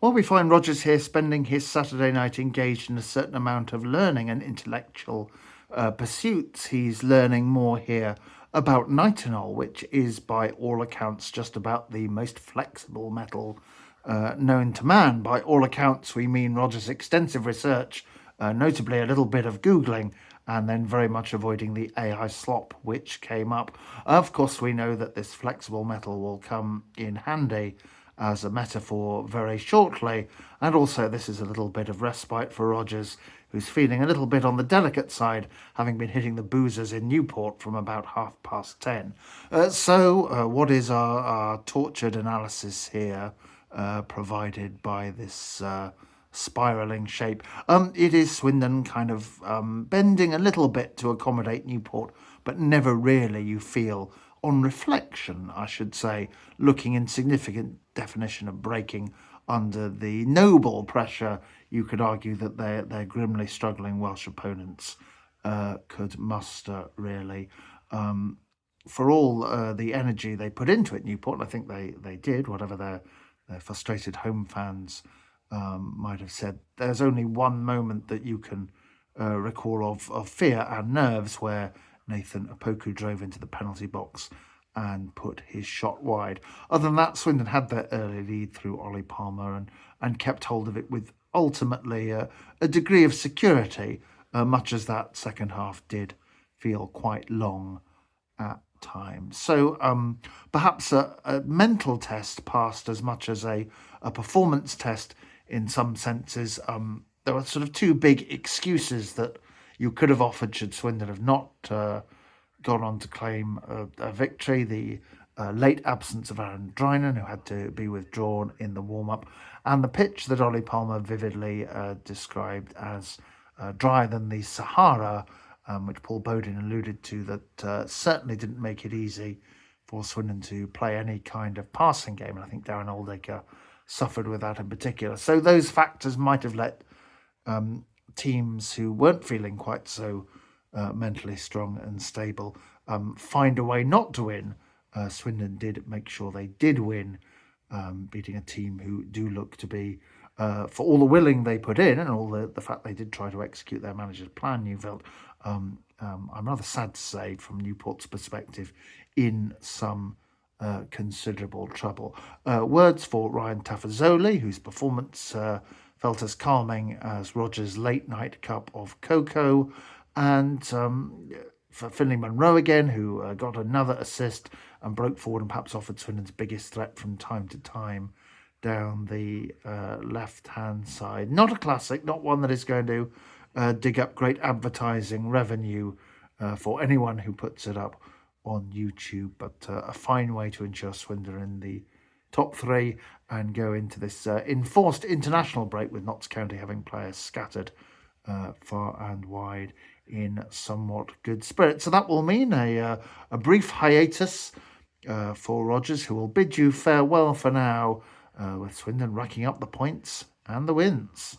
Well, we find Rogers here spending his Saturday night engaged in a certain amount of learning and intellectual pursuits. He's learning more here about nitinol, which is, by all accounts, just about the most flexible metal known to man. By all accounts, we mean Rogers' extensive research, notably a little bit of Googling, and then very much avoiding the AI slop which came up. Of course, we know that this flexible metal will come in handy as a metaphor very shortly, and also this is a little bit of respite for Rogers, who's feeling a little bit on the delicate side, having been hitting the boozers in Newport from about 10:30. What is our tortured analysis here, provided by this spiralling shape? It is Swindon kind of bending a little bit to accommodate Newport, but never really, you feel, on reflection, I should say, looking in significant definition of breaking under the noble pressure, you could argue, that their grimly struggling Welsh opponents could muster, really. For all the energy they put into it, Newport, and I think they did, whatever their frustrated home fans might have said, there's only one moment that you can recall of fear and nerves where Nathan Opoku drove into the penalty box and put his shot wide. Other than that, Swindon had their early lead through Ollie Palmer and kept hold of it with ultimately a degree of security, much as that second half did feel quite long at times. So perhaps a mental test passed as much as a performance test in some senses. There were sort of two big excuses that you could have offered should Swindon have not gone on to claim a victory. The late absence of Aaron Drinan, who had to be withdrawn in the warm-up, and the pitch that Ollie Palmer vividly described as drier than the Sahara, which Paul Bowden alluded to, that certainly didn't make it easy for Swindon to play any kind of passing game. And I think Darren Oldacre suffered with that in particular. So those factors might have let teams who weren't feeling quite so mentally strong and stable find a way not to win. Swindon did make sure they did win, beating a team who do look to be, for all the willing they put in and all the fact they did try to execute their manager's plan, Newveld, I'm rather sad to say, from Newport's perspective, in some considerable trouble. Words for Ryan Tafazoli, whose performance felt as calming as Rogers' late night cup of cocoa, and for Finlay Munro again, who got another assist and broke forward and perhaps offered Swindon's biggest threat from time to time down the left-hand side. Not a classic, not one that is going to dig up great advertising revenue for anyone who puts it up on YouTube, but a fine way to ensure Swindon in the top three and go into this enforced international break with Notts County having players scattered far and wide in somewhat good spirit. So that will mean a brief hiatus for Rogers, who will bid you farewell for now, with Swindon racking up the points and the wins.